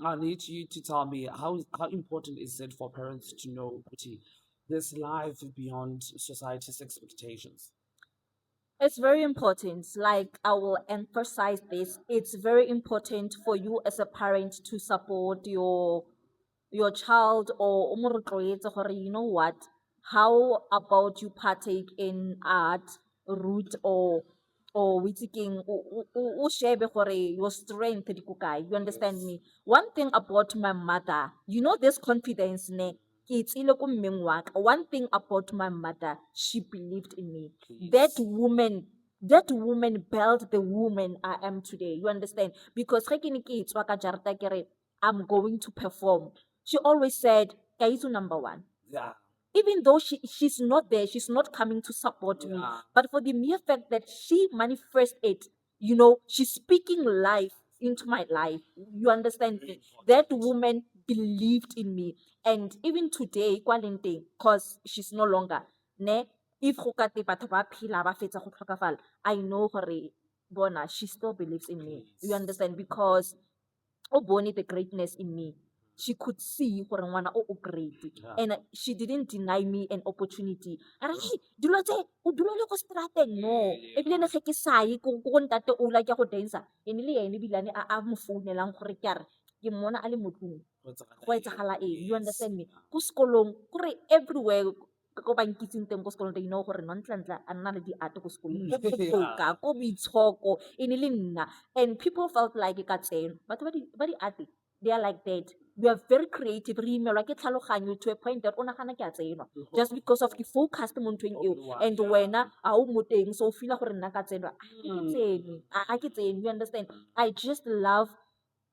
I need you to tell me how important is it for parents to know Ukuti, this life beyond society's expectations. It's very important. Like I will emphasize this. It's very important for you as a parent to support your child or o mo rotloetse gore, you know what? How about you partake in art, root, or or we thinking share your strength di ko kae. You understand me? One thing about my mother, you know this confidence ne. Ke e tsile ko mmeng wa ka. One thing about my mother, she believed in me. That woman built the woman I am today. You understand? Because ge ke ne ke tswa ka jarata ke re, I'm going to perform. She always said, Kaizu number one. Yeah. Even though she's not there, she's not coming to support me. Yeah. But for the mere fact that she manifests it, you know, she's speaking life into my life. You understand me? That woman believed in me. And even today, because she's no longer, ne, if go ka te batho ba phela ba fetsa go tlhokafala, I know her bona, she still believes in me. You understand? Because o bone the greatness in me. She could see gore ngwana o great. Yeah. And she didn't deny me an opportunity. Are hey, dilo tse o dula le go strateng no. Ebile ne ge ke saye ko ntate o la ke go dance. Ene le ene bilane a mo founelang gore ke re ke mmona a le motlong. Go etsagala eng? You understand me? Ko sekolong, kore everywhere ko ba nkitseng teng ko sekolong, they know gore Nontlantla a nna le diate ko sekolong. Ko botoka, ko boitshoko, e ne le nna. And people felt like ka tseno. Batho ba diate, they are like that. We are very creative. Re imelwa ke tlhaloganyo to a point that o nagana ke a tsenwa. Just because of ke focused mo nthong eo. And wena a o mo teng, so o feela gore nna ka tsenwa. A ke tsene. You understand? I just love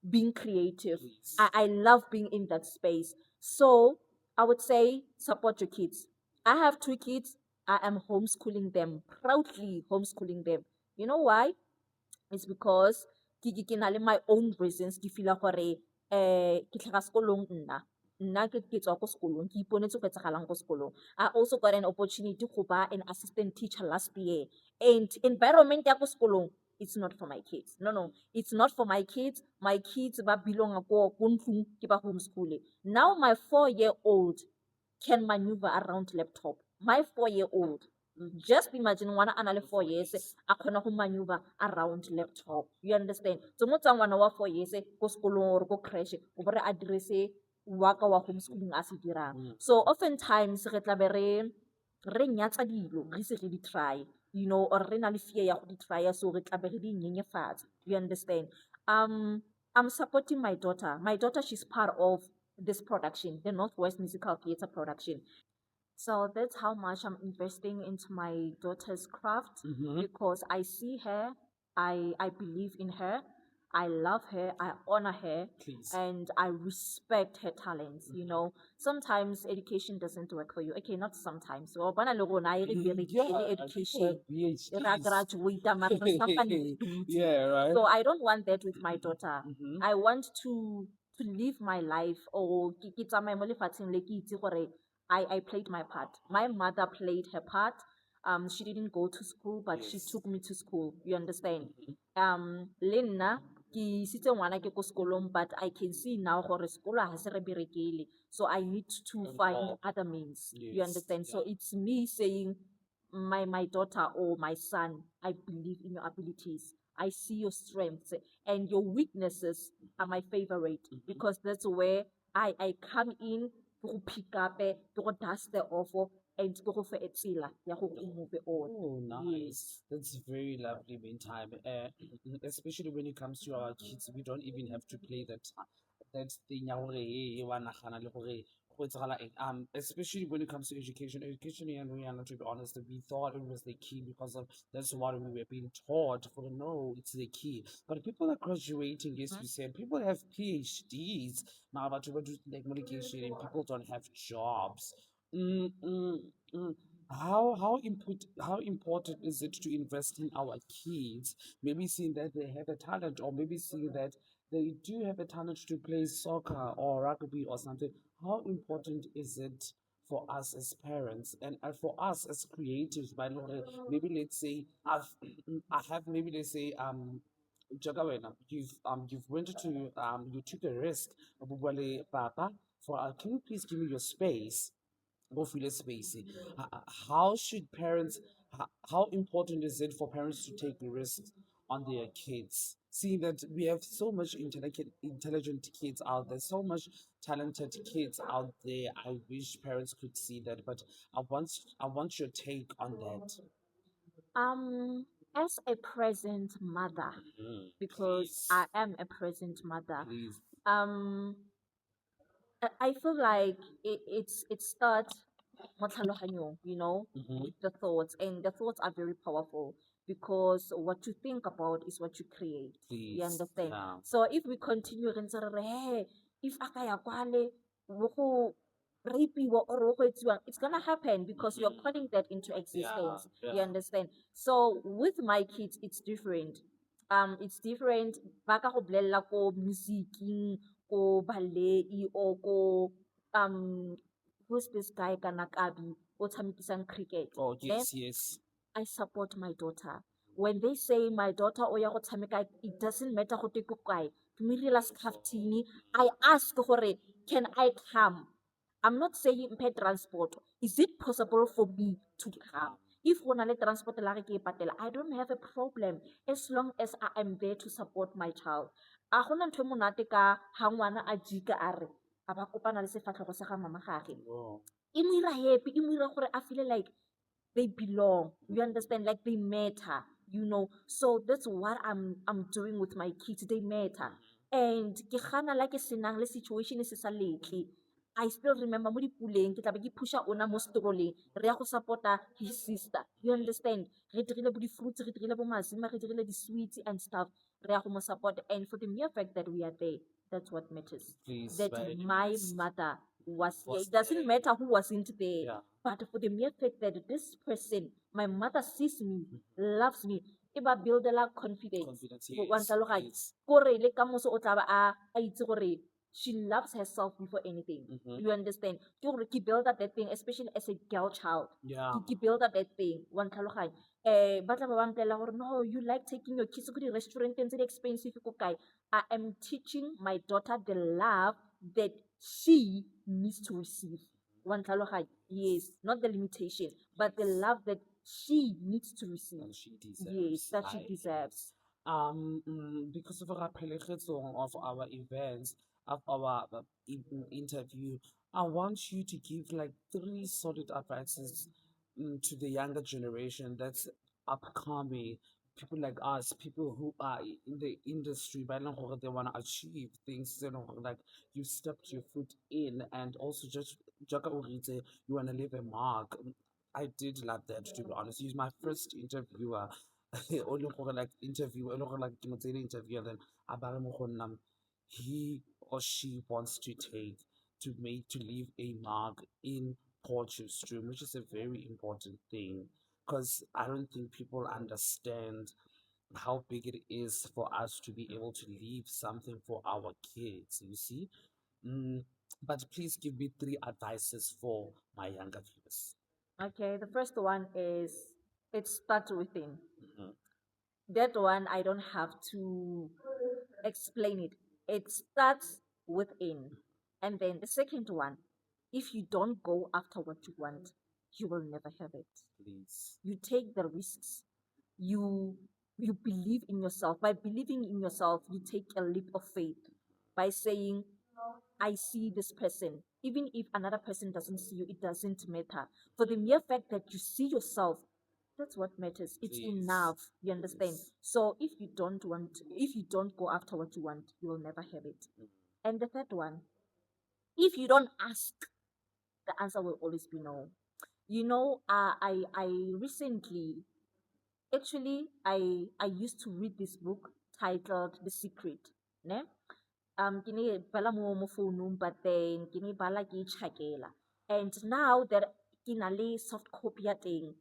being creative. I love being in that space. So I would say support your kids. I have 2 kids. I am homeschooling them, proudly homeschooling them. You know why? It's because ke na le my own reasons. Ke feel gore ke tlhaga sekolong nna ke tswa ko sekolong ke iponetse go etsagalang ko sekolong. I also got an opportunity go ba an assistant teacher last year, and environment ya ko sekolong, it's not for my kids. No, it's not for my kids. My kids ba belong ko ntlong ke ba homeschool. Now my 4-year-old can maneuver around laptop. My 4-year-old, just imagine one another 4 years, a kgona go maneuver around laptop. You understand? So mo tsang ngwana wa 4 years ko sekolong or ko crash, o bore address waka wa homeschooling a se dirang. So oftentimes re tla be re nyatsa dilo, re se re di try, you know, or re na le fear ya go di try, so re tla be re di nyenyefatsa. You understand? I'm supporting my daughter. My daughter, she's part of this production, the Northwest Musical Theatre production. So that's how much I'm investing into my daughter's craft because I see her, I believe in her, I love her, I honor her, Please. and I respect her talents. You know, sometimes education doesn't work for you. Okay, not sometimes. So, bana le rona, e re berekele education. Ra graduate, mara re sa fane dutse. Yeah, right. So I don't want that with my daughter. I want to live my life or ke tsamaye mo lefatsheng le ke itse gore I played my part. My mother played her part. She didn't go to school, but she took me to school. You understand? Le nna ke isitse ngwana ke ko sekolong, but I can see now gore sekolo ha se re berekele. So I need to find other means. You Yes, understand? So it's me saying, my daughter or my son, I believe in your abilities. I see your strengths and your weaknesses are my favorite because that's where I come in to pick up, to dust the off, and to go for a tsela, ya gore o move on. Oh, nice. That's very lovely, meantime. Especially when it comes to our kids, we don't even have to play that thing. Ya gore, "Hey, wa nagana le gore go etsagala eng." Especially when it comes to education. Education, and we are not, to be honest, we thought it was the key because of that's what we were being taught. For no, it's the key. But people are graduating, yes, we said. People have PhDs now, but we do like medication, and people don't have jobs. Mm, mm, mm. How important is it to invest in our kids? Maybe seeing that they have a talent, or maybe seeing that they do have a talent to play soccer or rugby or something. How important is it for us as parents and for us as creatives? By the way, maybe let's say I have maybe let's say Jaga wena, you've went to you took a risk. Bubale Papa, can you please give me your space? Go feel spacey. How should parents? How important is it for parents to take risks on their kids? Seeing that we have so much intelligent kids out there, so much talented kids out there. I wish parents could see that, but I want your take on that. As a present mother, because Please, I am a present mother, please. um, I feel like it starts mo tlhaloganyong, with the thoughts, and the thoughts are very powerful because what you think about is what you create. You Please. understand? Yeah. So if we continue re ntse re re, hey, if a ka ya kwale wo go rapiwa or wo go etsiwang, it's gonna happen because you're calling that into existence. You Yeah. understand? So with my kids, it's different. It's different. Ba ka go bolella ko music-ing, ko ballet or ko who's this guy kana Kabi o tshamekisang cricket. Oh, Ne? yes, yes. I support my daughter. When they say my daughter o ya go tshameka, it doesn't matter go te ko kae. Tumile la skaftini, I ask gore, can I come? I'm not saying pay transport. Is it possible for me to come? If go na le transport la re ke e patela, I don't have a problem as long as I am there to support my child. A gona ntho e monate ka ha ngwana a jika a re a ba kopana le sefatlhego sa ga mama gage. Oh, E mo ira happy, e mo ira gore a feel like they belong. You understand? Like they matter, So that's what I'm doing with my kids. They matter. And ke gana like senang le situation se sa letle. I still remember mo dipuleng ke tla be ke pusha ona mo strolleng re ya go supporta his sister. You understand? Re dirile bo di-fruits, re dirile bo mazima, re dirile di-sweets and stuff. Re ya go mo support. And for the mere fact that we are there, that's what matters. please. That Very my nice. mother was here. Was It doesn't there. matter who wasn't there. Yeah. But for the mere fact that this person, my mother sees me, loves me, e ba buildela confidence. Confidence, Wa yes. ntlhaloganya. Yes. Kore le ka moso o tla ba a itse gore she loves herself before anything. Mhm. You understand? Ke gore ke build up that thing, especially as a girl child. Yeah. Ke build up that thing. Wa ntlhaloganya. Ba tla ba ba mplela gore no, you like taking your kids to the restaurant tse di expensive ko kae. I am teaching my daughter the love that she needs to receive. One tlhaloganya. Yes, not the limitation, but the love that she needs to receive. And she deserves. Yes, that she deserves. Because of our of our events, of our interview, I want you to give like 3 solid advices to the younger generation that's upcoming. People like us, people who are in the industry, but not they want to achieve things, like you stepped your foot in, and also just you want to leave a mark. I did love that, to be honest. He's my first interviewer. Only like interview, only like interview, and then about he or she wants to take to leave a mark in Portugal, which is a very important thing because I don't think people understand how big it is for us to be able to leave something for our kids. You see, but please give me 3 advices for my younger viewers. Okay, the first one is it starts within. Mhm. That one I don't have to explain it. It starts within. And then the second one, if you don't go after what you want, you will never have it. Please. You take the risks. You you believe in yourself. By believing in yourself, you take a leap of faith by saying, I see this person. Even if another person doesn't see you, it doesn't matter. For the mere fact that you see yourself, that's what matters. It's Please. enough. You understand? Please. So if you don't go after what you want, you will never have it. And the third one, if you don't ask, the answer will always be no. I recently, actually, I used to read this book titled The Secret. Ne? Kini bala mo phone, but then kini bala ki chakela. And now that kinali soft copy thing,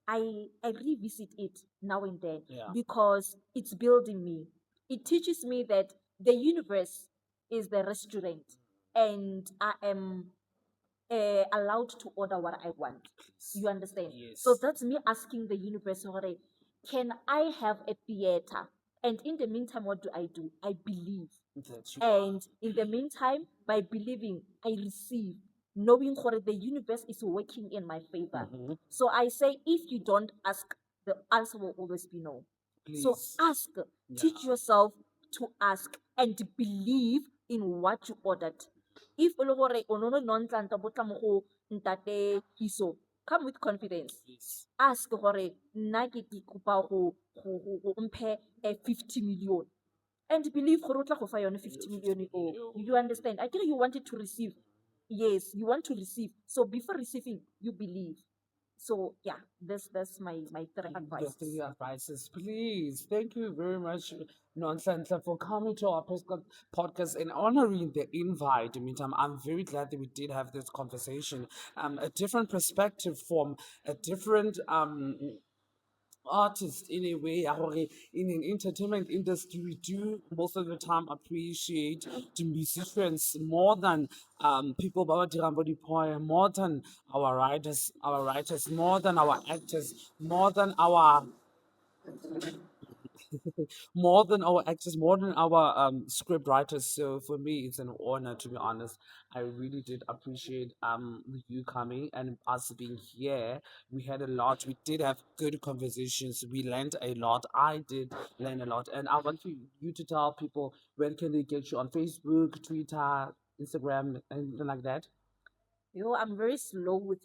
I revisit it now and then. Yeah. Because it's building me. It teaches me that the universe is the restaurant, and I am allowed to order what I want. You understand? Yes. So that's me asking the universe, can I have a theater? And in the meantime, what do? I believe. That you And in the meantime, by believing, I receive, knowing that the universe is working in my favor. Mhm. So I say, if you don't ask, the answer will always be no. So Please. ask, teach yourself to ask and believe in what you ordered. If o le gore o no no nontlanta bo tla mo go ntate Kiso, come with confidence. Yes. Ask gore nna ke kopa go mphe 50 million, and believe gore o tla go fa yone 50 million o. You understand? I think you wanted to receive. Yes, you want to receive. So before receiving, you believe. So yeah, that's my three The advice. three advices, please. Thank you very much, Nonsense, for coming to our podcast and honoring the invite. I mean, I'm very glad that we did have this conversation. A different perspective from a different artist in a way. In an entertainment industry, we do most of the time appreciate the musicians more than people ba ba dirang bo dipoem, more than our writers, more than our actors, more than our actors, more than our script writers. So for me, it's an honor, to be honest. I really did appreciate you coming and us being here. We had a lot. We did have good conversations. We learned a lot. I did learn a lot, and I want you to tell people when can they get you on Facebook, Twitter, Instagram, anything like that. I'm very slow with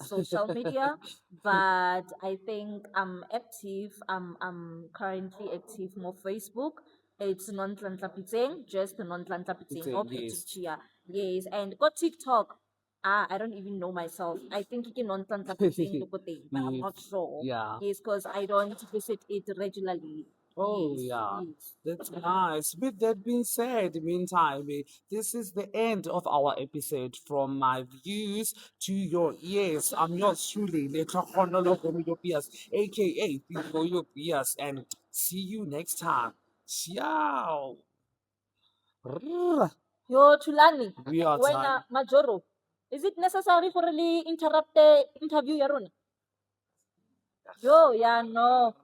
social media, but I think I'm active. I'm currently active more Facebook. It's non-tlantlapitseng, just It's non-tlantlapitseng, a no yes. picture. Yes, and got TikTok. I don't even know myself. I think it's non-tlantlapitseng lokoting, but I'm not sure. Yeah. Yes, because I don't visit it regularly. Oh, Yes, yeah. yes. That's nice. With that being said, meantime, this is the end of our episode. From my views to your ears, I'm yours truly, Letrahonologomidopias, aka Pigoyopias, and see you next time. Ciao. Yo, Tulani, We are when time. Majoro, is it necessary for really interrupt the interview, Yaron? Yo, yeah, no.